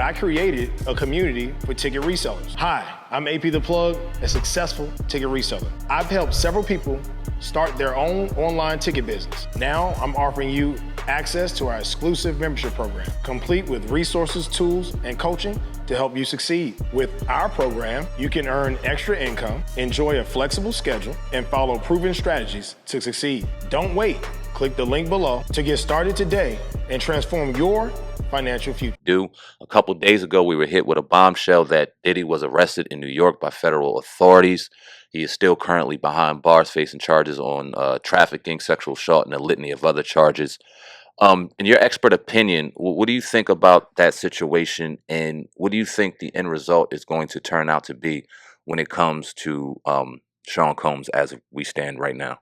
I created a community for ticket resellers. Hi, I'm AP The Plug, a successful ticket reseller. I've helped several people start their own online ticket business. Now I'm offering you access to our exclusive membership program, complete with resources, tools, and coaching to help you succeed. With our program, you can earn extra income, enjoy a flexible schedule, and follow proven strategies to succeed. Don't wait. Click the link below to get started today and transform your financial future. A couple days ago, we were hit with a bombshell that Diddy was arrested in New York by federal authorities. He is still currently behind bars facing charges on trafficking, sexual assault, and a litany of other charges. In your expert opinion, what do you think about that situation, and what do you think the end result is going to turn out to be when it comes to Sean Combs as we stand right now?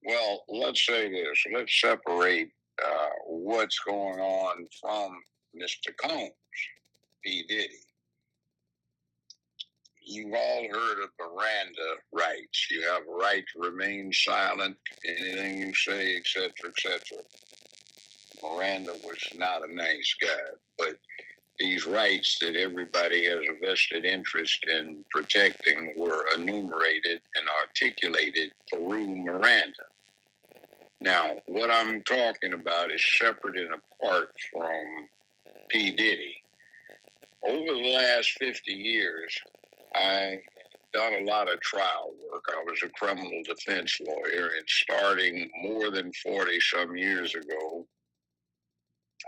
Well, let's say this. Let's separate what's going on from Mr. Combs, P. Diddy. You've all heard of Miranda rights. You have a right to remain silent, anything you say, etc., etc. Miranda was not a nice guy, but these rights that everybody has a vested interest in protecting were enumerated and articulated through Miranda. Now, what I'm talking about is separate and apart from P. Diddy. Over the last 50 years, I done a lot of trial work. I was a criminal defense lawyer, and starting more than 40-some years ago,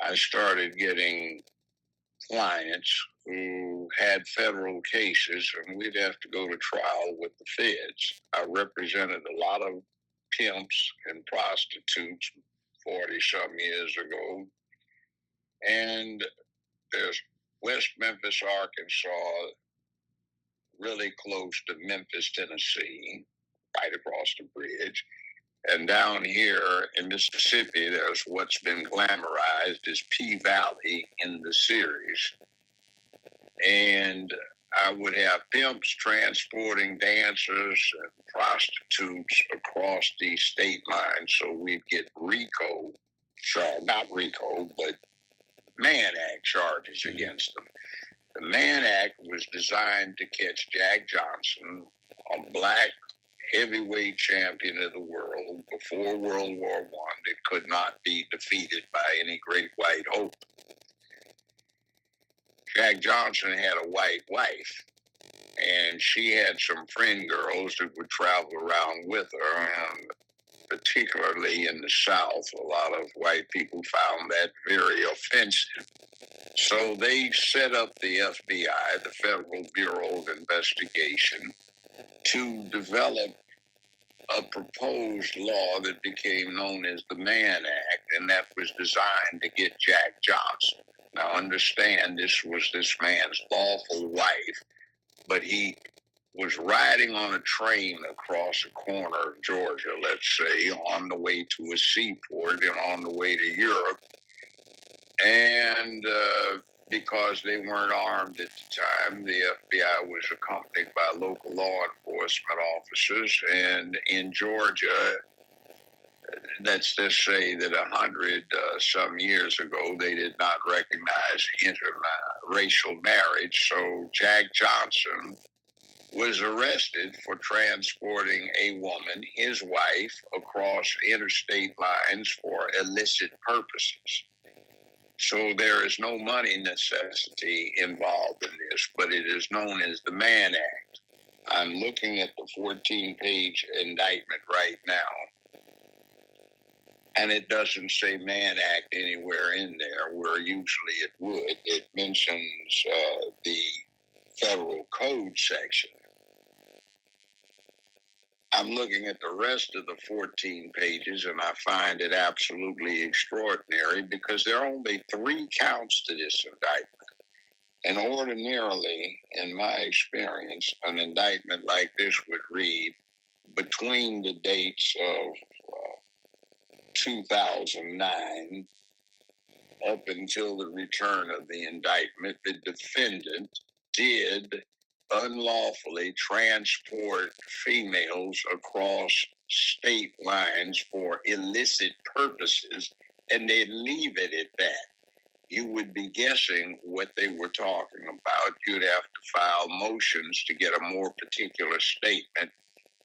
I started getting clients who had federal cases, and we'd have to go to trial with the feds. I represented a lot of pimps and prostitutes 40-some years ago. And there's West Memphis, Arkansas, really close to Memphis, Tennessee, right across the bridge. And down here in Mississippi, there's what's been glamorized as P Valley in the series. And I would have pimps transporting dancers and prostitutes across the state lines. So we'd get RICO, not RICO, but Mann Act charges against them. The Mann Act was designed to catch Jack Johnson, a black heavyweight champion of the world before World War I that could not be defeated by any great white hope. Jack Johnson had a white wife, and she had some friend girls that would travel around with her, and particularly in the South, a lot of white people found that very offensive. So they set up the FBI, the Federal Bureau of Investigation, to develop a proposed law that became known as the Mann Act, and that was designed to get Jack Johnson. Now understand, this was this man's lawful wife, but he was riding on a train across a corner of Georgia, let's say, on the way to a seaport and on the way to Europe. And because they weren't armed at the time, the FBI was accompanied by local law enforcement officers. And in Georgia, let's just say that 100 some years ago, they did not recognize interracial marriage. So Jack Johnson was arrested for transporting a woman, his wife, across interstate lines for illicit purposes. So there is no money necessity involved in this, but it is known as the Mann Act. I'm looking at the 14-page indictment right now, and it doesn't say Mann Act anywhere in there, where usually it would. It mentions the federal code section. I'm looking at the rest of the 14 pages, and I find it absolutely extraordinary because there are only 3 counts to this indictment. And ordinarily, in my experience, an indictment like this would read, between the dates of 2009 up until the return of the indictment, the defendant did unlawfully transport females across state lines for illicit purposes, and they leave it at that. you would be guessing what they were talking about. You'd have to file motions to get a more particular statement,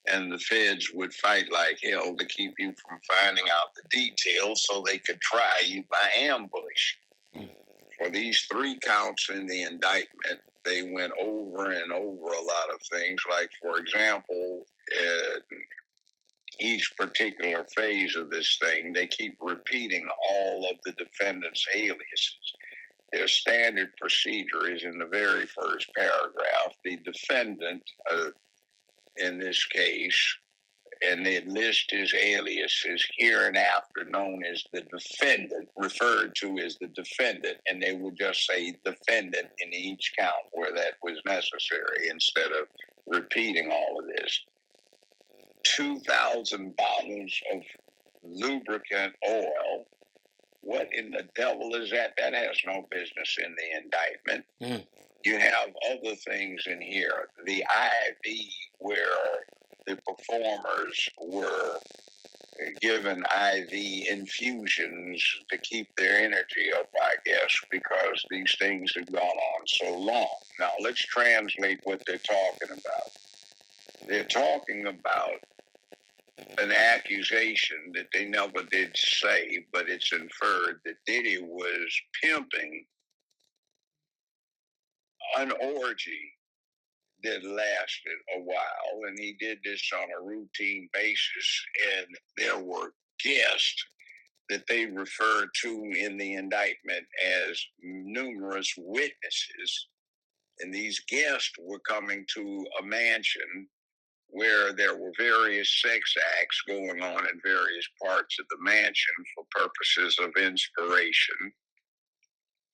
and the feds would fight like hell to keep you from finding out the details so they could try you by ambush. For these 3 counts in the indictment, they went over and over a lot of things. Like, for example, each particular phase of this thing, they keep repeating all of the defendant's aliases. Their standard procedure is in the very first paragraph. The defendant, in this case, and they list his aliases hereinafter known as the defendant, referred to as the defendant, and they would just say defendant in each count where that was necessary instead of repeating all of this. 2,000 bottles of lubricant oil. What in the devil is that? That has no business in the indictment. You have other things in here. The IV, where the performers were given IV infusions to keep their energy up, I guess, because these things have gone on so long. Now, let's translate what they're talking about. They're talking about an accusation that they never did say, but it's inferred that Diddy was pimping an orgy that lasted a while, and he did this on a routine basis, and there were guests that they referred to in the indictment as numerous witnesses, and these guests were coming to a mansion where there were various sex acts going on in various parts of the mansion for purposes of inspiration.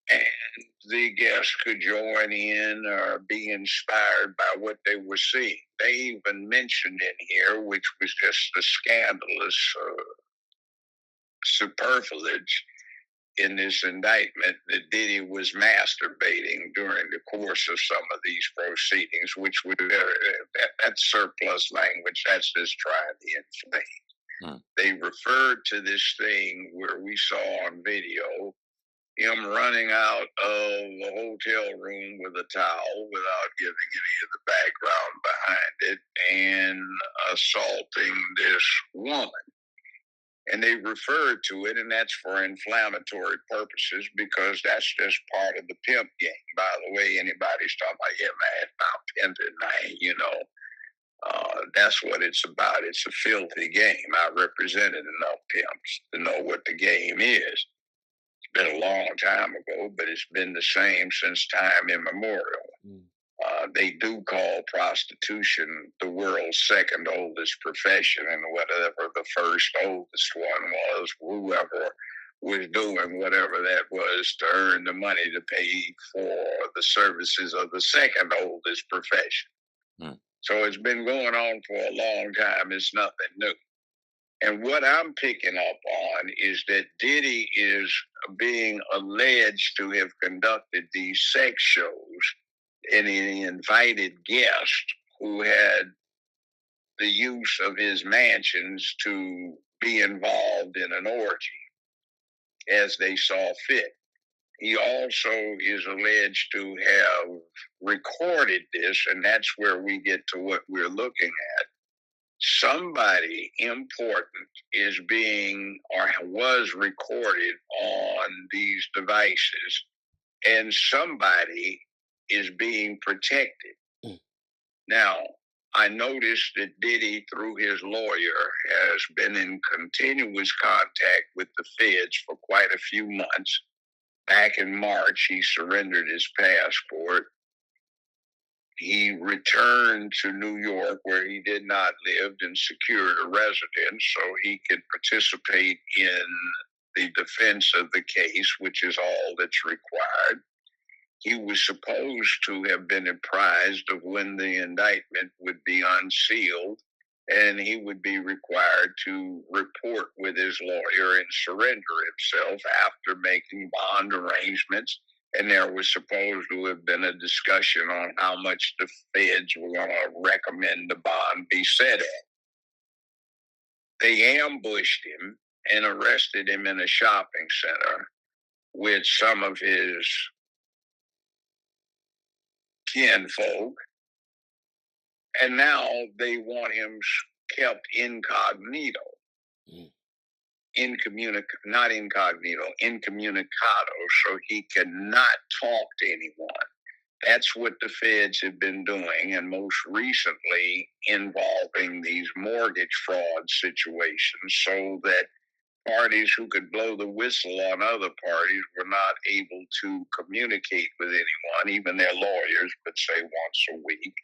And the guests could join in or be inspired by what they were seeing. They even mentioned in here, which was just the scandalous superfluous in this indictment, that Diddy was masturbating during the course of some of these proceedings, which would that's surplus language. That's just trying to inflame. They referred to this thing where we saw on video him running out of the hotel room with a towel without giving any of the background behind it and assaulting this woman. And they referred to it, and that's for inflammatory purposes because that's just part of the pimp game. By the way, anybody's talking about, yeah, man, I'm pimping, man, you know. That's what it's about. It's a filthy game. I represented enough pimps to know what the game is. It's been a long time ago, but it's been the same since time immemorial. They do call prostitution the world's second oldest profession, and whatever the first oldest one was, whoever was doing whatever that was to earn the money to pay for the services of the second oldest profession. So it's been going on for a long time. It's nothing new. And what I'm picking up on is that Diddy is being alleged to have conducted these sex shows, and he invited guests who had the use of his mansions to be involved in an orgy as they saw fit. He also is alleged to have recorded this, and that's where we get to what we're looking at. Somebody important is being or was recorded on these devices, and somebody is being protected. Now, I noticed that Diddy, through his lawyer, has been in continuous contact with the feds for quite a few months. Back in March, he surrendered his passport. He returned to New York, where he did not live, and secured a residence so he could participate in the defense of the case, which is all that's required. He was supposed to have been apprised of when the indictment would be unsealed, and he would be required to report with his lawyer and surrender himself after making bond arrangements. And there was supposed to have been a discussion on how much the feds were going to recommend the bond be set at. They ambushed him and arrested him in a shopping center with some of his kinfolk, and now they want him kept incognito. Not incognito, incommunicado, so he cannot talk to anyone. That's what the feds have been doing, and most recently involving these mortgage fraud situations, so that parties who could blow the whistle on other parties were not able to communicate with anyone, even their lawyers, but say once a week,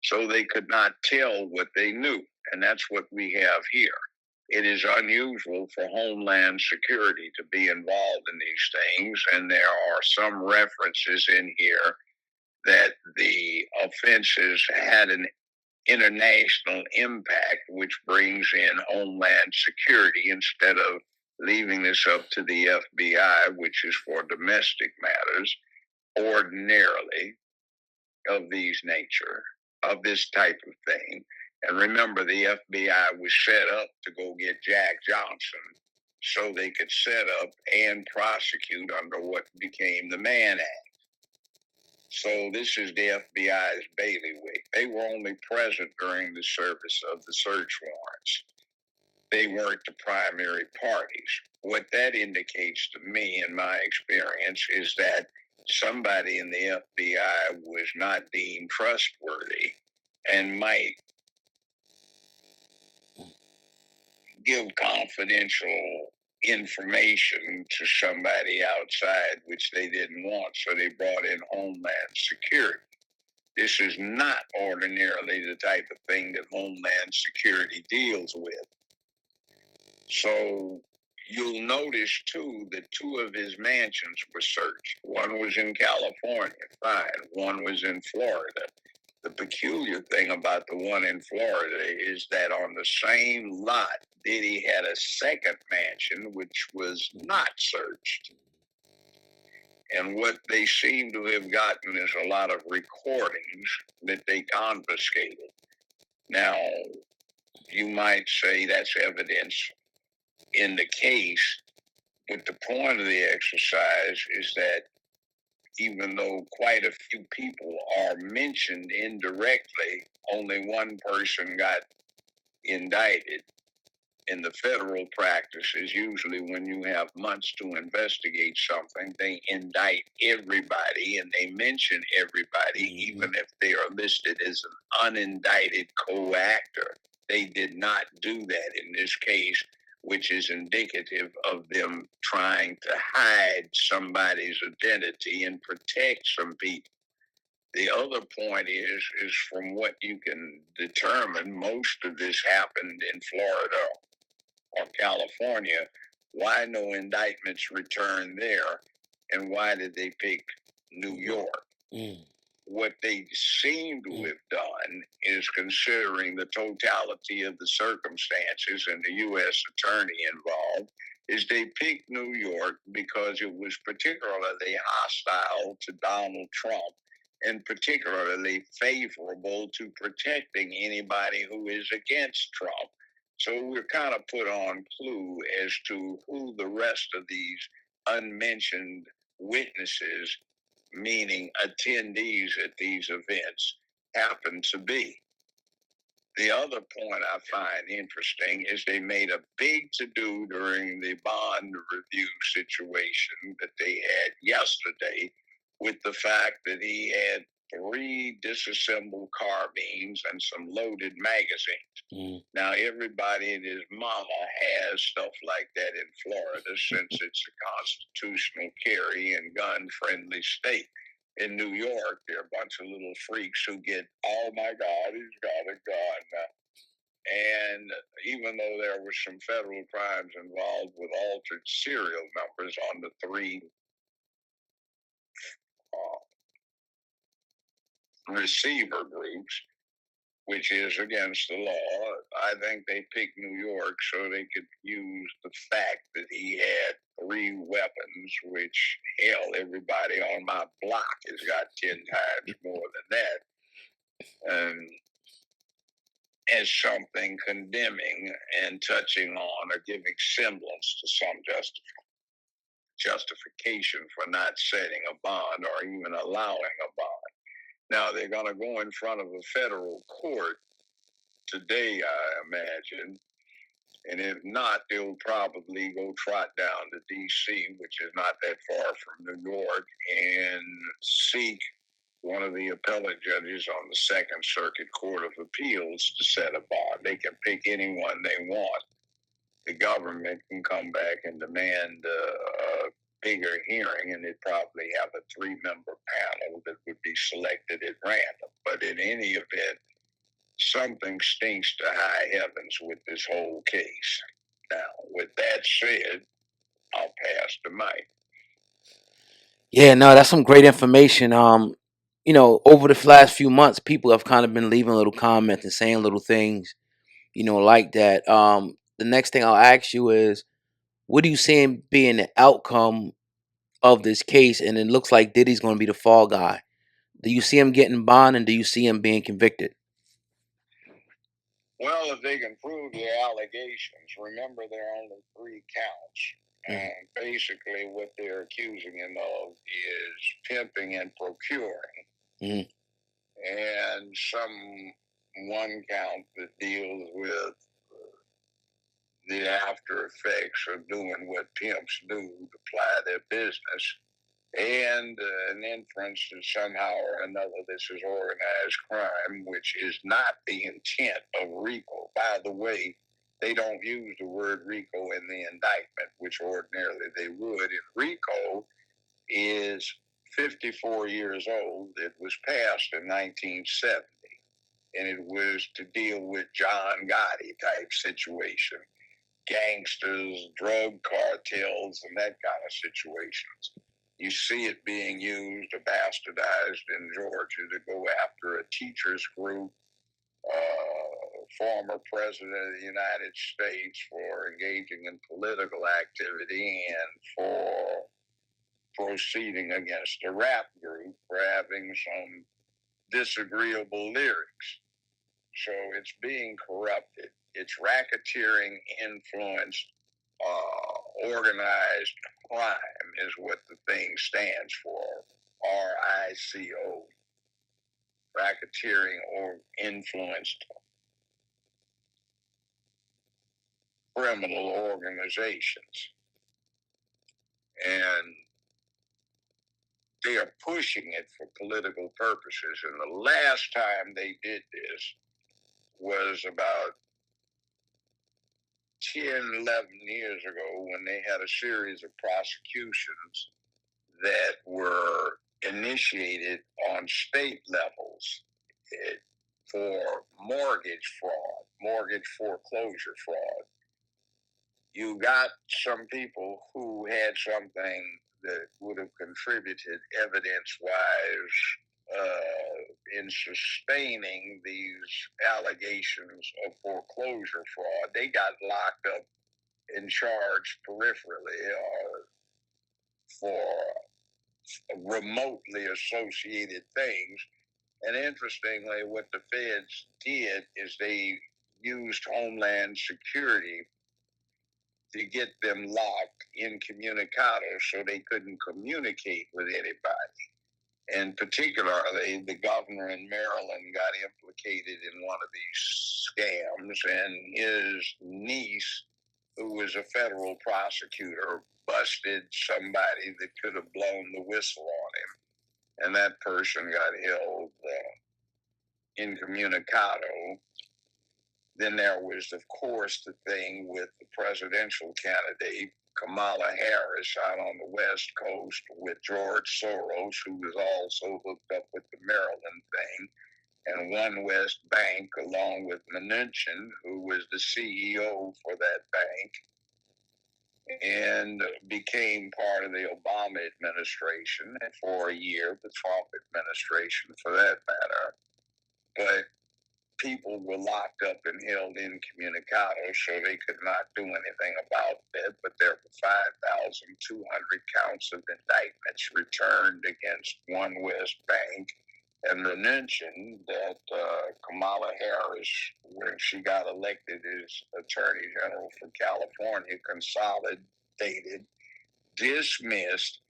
so they could not tell what they knew. And that's what we have here. It is unusual for Homeland Security to be involved in these things, and there are some references in here that the offenses had an international impact, which brings in Homeland Security instead of leaving this up to the FBI, which is for domestic matters, ordinarily of this type of thing. And remember, the FBI was set up to go get Jack Johnson so they could set up and prosecute under what became the Mann Act. So this is the FBI's bailiwick. They were only present during the service of the search warrants. They weren't the primary parties. What that indicates to me, in my experience, is that somebody in the FBI was not deemed trustworthy and might give confidential information to somebody outside, which they didn't want, so they brought in Homeland Security. This is not ordinarily the type of thing that Homeland Security deals with. So you'll notice, too, that 2 of his mansions were searched. One was in California, fine. One was in Florida. The peculiar thing about the one in Florida is that on the same lot, Diddy had a second mansion, which was not searched. And what they seem to have gotten is a lot of recordings that they confiscated. Now, you might say that's evidence in the case, but the point of the exercise is that even though quite a few people are mentioned indirectly, only one person got indicted. In the federal practice is usually when you have months to investigate something, they indict everybody and they mention everybody, even if they are listed as an unindicted co-actor. They did not do that in this case, which is indicative of them trying to hide somebody's identity and protect some people. The other point is from what you can determine, most of this happened in Florida or California. Why no indictments returned there? And why did they pick New York? What they seem to have done is, considering the totality of the circumstances and the U.S. attorney involved, is they picked New York because it was particularly hostile to Donald Trump and particularly favorable to protecting anybody who is against Trump. So we're kind of put on clue as to who the rest of these unmentioned witnesses, meaning attendees at these events, happen to be. The other point I find interesting is they made a big to-do during the bond review situation that they had yesterday with the fact that he had 3 disassembled carbines and some loaded magazines. Now, everybody and his mama has stuff like that in Florida since it's a constitutional carry and gun-friendly state. In New York, there are a bunch of little freaks who get, oh my God, he's got a gun. And even though there were some federal crimes involved with altered serial numbers on the 3 receiver groups, which is against the law, I think they picked New York so they could use the fact that he had 3 weapons, which, hell, everybody on my block has got 10 times more than that, as something condemning and touching on or giving semblance to some justification. justification for not setting a bond or even allowing a bond. Now, they're going to go in front of a federal court today, I imagine. And if not, they'll probably go trot down to D.C., which is not that far from New York, and seek one of the appellate judges on the Second Circuit Court of Appeals to set a bond. They can pick anyone they want. The government can come back and demand a bigger hearing, and they'd probably have a 3-member panel that would be selected at random. But in any event, something stinks to high heavens with this whole case. Now, with that said, I'll pass the mic. Yeah, no, that's some great information. Over the last few months, people have kind of been leaving little comments and saying little things, like that. The next thing I'll ask you is, what do you see being the outcome of this case? And it looks like Diddy's going to be the fall guy. Do you see him getting bond, and do you see him being convicted? Well, if they can prove their allegations, remember there are only 3 counts. And basically what they're accusing him of is pimping and procuring. And one count that deals with the after effects of doing what pimps do to ply their business. And an inference that somehow or another this is organized crime, which is not the intent of RICO. By the way, they don't use the word RICO in the indictment, which ordinarily they would. And RICO is 54 years old. It was passed in 1970, and it was to deal with John Gotti type situation, gangsters, drug cartels, and that kind of situations. You see it being used or bastardized in Georgia to go after a teachers group, former president of the United States for engaging in political activity, and for proceeding against a rap group for having some disagreeable lyrics. So it's being corrupted. It's racketeering influenced, organized crime is what the thing stands for. RICO. Racketeering or influenced criminal organizations. And they are pushing it for political purposes. And the last time they did this was about 10, 11 years ago, when they had a series of prosecutions that were initiated on state levels for mortgage fraud, mortgage foreclosure fraud. You got some people who had something that would have contributed evidence-wise in sustaining these allegations of foreclosure fraud. They got locked up and charged peripherally for remotely associated things. And interestingly, what the feds did is they used Homeland Security to get them locked incommunicado so they couldn't communicate with anybody. And particularly, the governor in Maryland got implicated in one of these scams, and his niece, who was a federal prosecutor, busted somebody that could have blown the whistle on him. And that person got held incommunicado. Then there was, of course, the thing with the presidential candidate, Kamala Harris, out on the West Coast with George Soros, who was also hooked up with the Maryland thing, and One West Bank, along with Mnuchin, who was the CEO for that bank, and became part of the Obama administration for a year, the Trump administration for that matter. But people were locked up and held incommunicado, so they could not do anything about that. But there were 5,200 counts of indictments returned against One West Bank. And Mnuchin, that Kamala Harris, when she got elected as Attorney General for California, consolidated dismissed,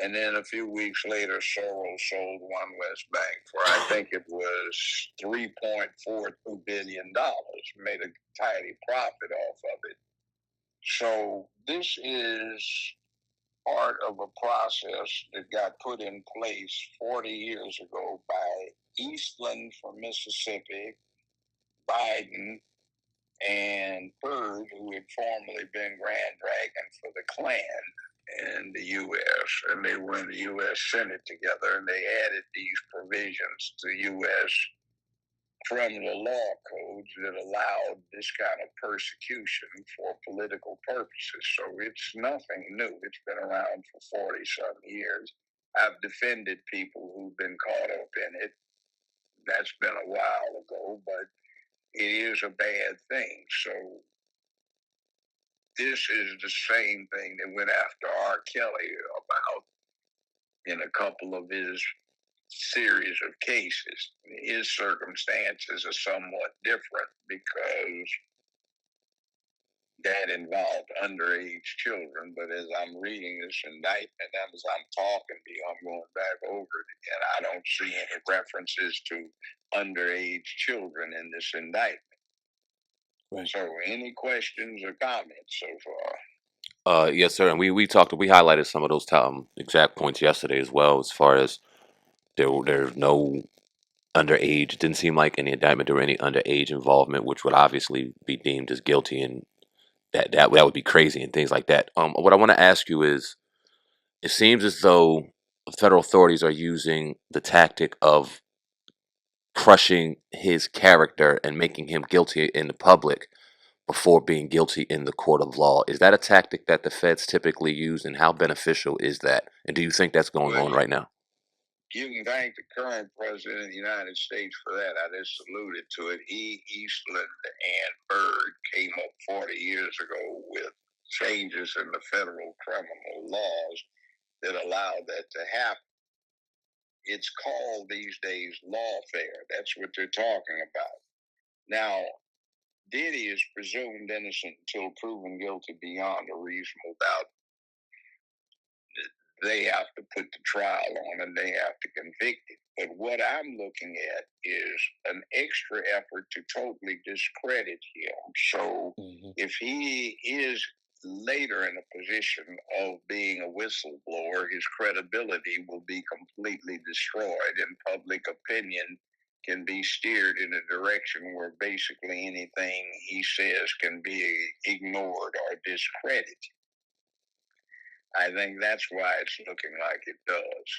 and then a few weeks later, Soros sold One West Bank for, I think it was $3.42 billion, made a tidy profit off of it. So this is part of a process that got put in place 40 years ago by Eastland from Mississippi, Biden, and Byrd, who had formerly been Grand Dragon for the Klan in the U.S., and they were in the U.S. Senate together, and they added these provisions to U.S. criminal law codes that allowed this kind of persecution for political purposes. So it's nothing new. It's been around for 40-some years. I've defended people who've been caught up in it. That's been a while ago, but it is a bad thing. So this is the same thing that went after R. Kelly about in a couple of his series of cases. His circumstances are somewhat different because that involved underage children. But as I'm reading this indictment, and as I'm talking to you, I'm going back over it again. I don't see any references to underage children in this indictment. Right. So, any questions or comments so far? Yes, sir. And we highlighted some of those exact points yesterday as well. As far as there's no underage, it didn't seem like in the indictment there were any underage involvement, which would obviously be deemed as guilty, and that would be crazy and things like that. What I want to ask you is, it seems as though federal authorities are using the tactic of crushing his character and making him guilty in the public before being guilty in the court of law. Is that a tactic that the feds typically use, and how beneficial is that? And do you think that's going on right now? You can thank the current president of the United States for that. I just alluded to it. Eastland and Byrd came up 40 years ago with changes in the federal criminal laws that allowed that to happen. It's called these days lawfare. That's what they're talking about. Now, Diddy is presumed innocent until proven guilty beyond a reasonable doubt. They have to put the trial on and they have to convict him. But what I'm looking at is an extra effort to totally discredit him. So if he is later in a position of being a whistleblower, his credibility will be completely destroyed, and public opinion can be steered in a direction where basically anything he says can be ignored or discredited. I think that's why it's looking like it does.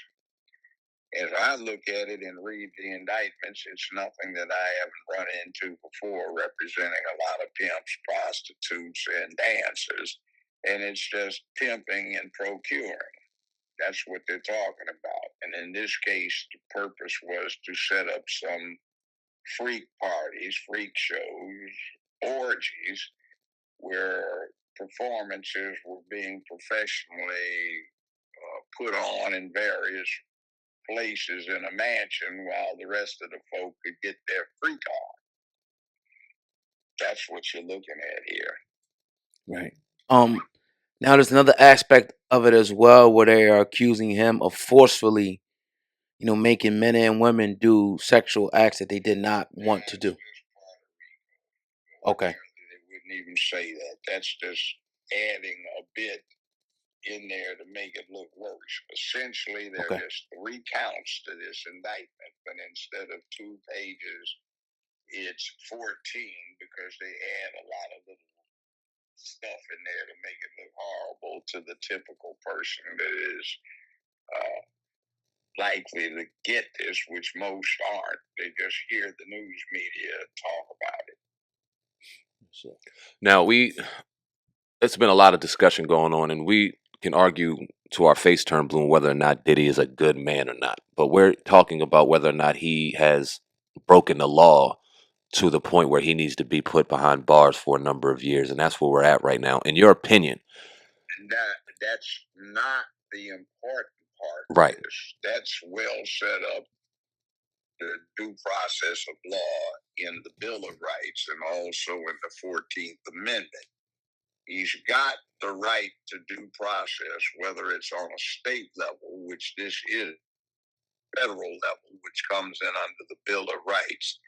As I look at it and read the indictments, it's nothing that I haven't run into before, representing a lot of pimps, prostitutes, and dancers. And it's just pimping and procuring. That's what they're talking about. And in this case, the purpose was to set up some freak parties, freak shows, orgies, where performances were being professionally put on in various places in a mansion while the rest of the folk could get their freak on. That's what you're looking at here. Right. Now there's another aspect of it as well where they are accusing him of forcefully, making men and women do sexual acts that they did not want to do. Okay. They wouldn't even say that. That's just adding a bit in there to make it look worse. Essentially, there are just 3 counts to this indictment, but instead of 2 pages, it's 14 because they add a lot of little stuff in there to make it look horrible to the typical person that is likely to get this, which most aren't. They just hear the news media talk about it. Now, it's been a lot of discussion going on, and we can argue to our face turn blue whether or not Diddy is a good man or not. But we're talking about whether or not he has broken the law to the point where he needs to be put behind bars for a number of years, and that's where we're at right now. In your opinion, that's not the important part. Right. That's well set up, the due process of law in the Bill of Rights and also in the 14th Amendment. He's got the right to due process, whether it's on a state level, which this is, federal level, which comes in under the Bill of Rights.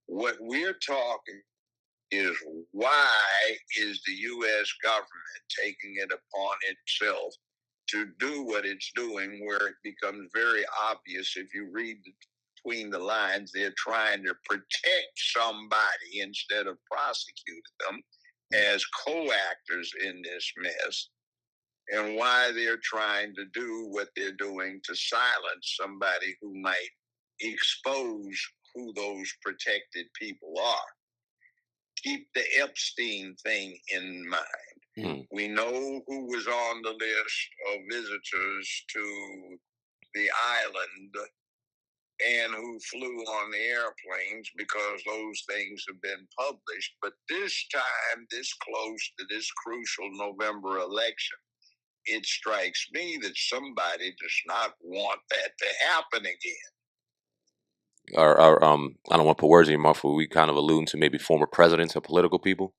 What we're talking is, why is the U.S. government taking it upon itself to do what it's doing, where it becomes very obvious if you read between the lines, they're trying to protect somebody instead of prosecute them as co-actors in this mess, and why they're trying to do what they're doing to silence somebody who might expose who those protected people are. Keep the Epstein thing in mind. We know who was on the list of visitors to the island and who flew on the airplanes, because those things have been published. But this time, this close to this crucial November election, it strikes me that somebody does not want that to happen again. I don't want to put words in your mouth, but we kind of alluding to maybe former presidents or political people.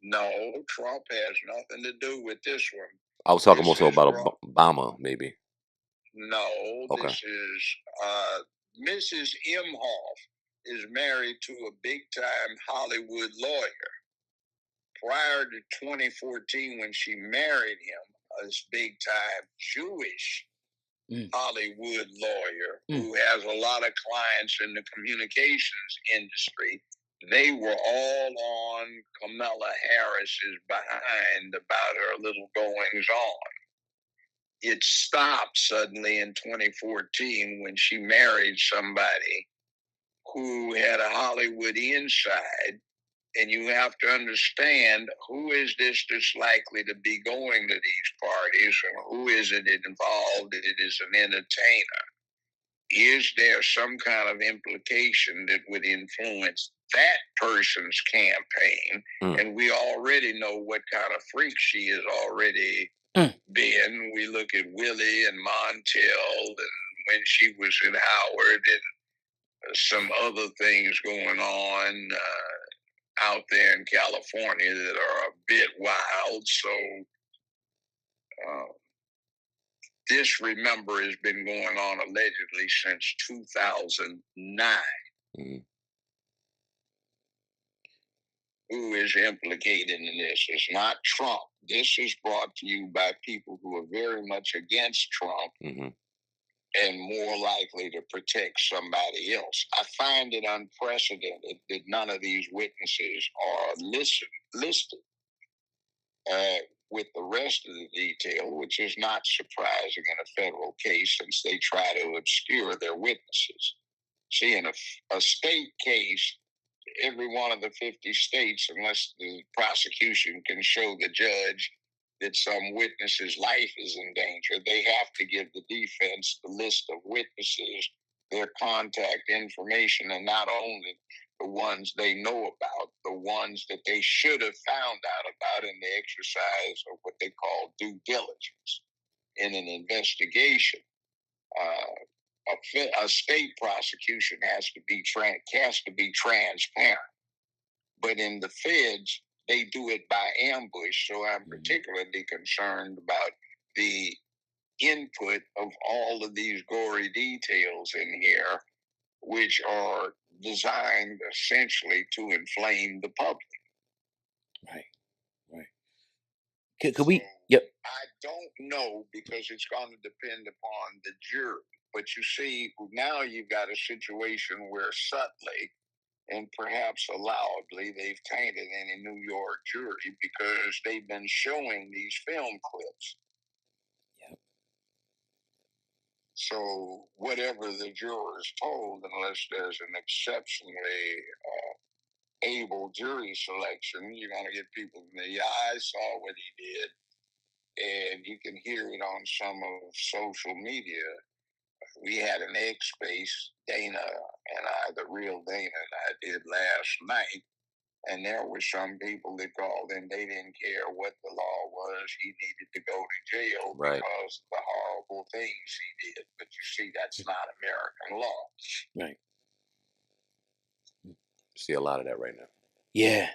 No, Trump has nothing to do with this one. I was talking more so about Obama, maybe. No, Okay. this is Mrs. Imhoff is married to a big-time Hollywood lawyer. Prior to 2014, when she married him, this big-time Jewish Hollywood lawyer who has a lot of clients in the communications industry, they were all on Kamala Harris's behind about her little goings on. It stopped suddenly in 2014 when she married somebody who had a Hollywood inside. And you have to understand, who is this that's likely to be going to these parties, and who is it involved? It is an entertainer. Is there some kind of implication that would influence that person's campaign? And we already know what kind of freak she has already been. We look at Willie and Montel, and when she was in Howard, and some other things going on out there in California that are a bit wild. So this, remember, has been going on allegedly since 2009. Who is implicated in this? It's not Trump. This is brought to you by people who are very much against Trump and more likely to protect somebody else. I find it unprecedented that none of these witnesses are listed with the rest of the detail, which is not surprising in a federal case, since they try to obscure their witnesses. See, in a state case, every one of the 50 states, unless the prosecution can show the judge that some witness's life is in danger, they have to give the defense the list of witnesses, their contact information, and not only the ones they know about, the ones that they should have found out about in the exercise of what they call due diligence in an investigation. A state prosecution has to be transparent, but in the feds, they do it by ambush. So I'm particularly concerned about the input of all of these gory details in here, which are designed essentially to inflame the public. Right. Could we? Yep. I don't know, because it's going to depend upon the jury. But you see, now you've got a situation where subtly and perhaps allowably they've tainted any New York jury, because they've been showing these film clips. Yep. So whatever the jurors told, unless there's an exceptionally able jury selection, you're going to get people in the, yeah, I saw what he did. And you can hear it on some of social media. We had an egg space, Dana and I, the real Dana and I, did last night. And there were some people that called in, they didn't care what the law was. He needed to go to jail because of the horrible things he did. But you see, that's not American law. Right. See a lot of that right now. Yeah.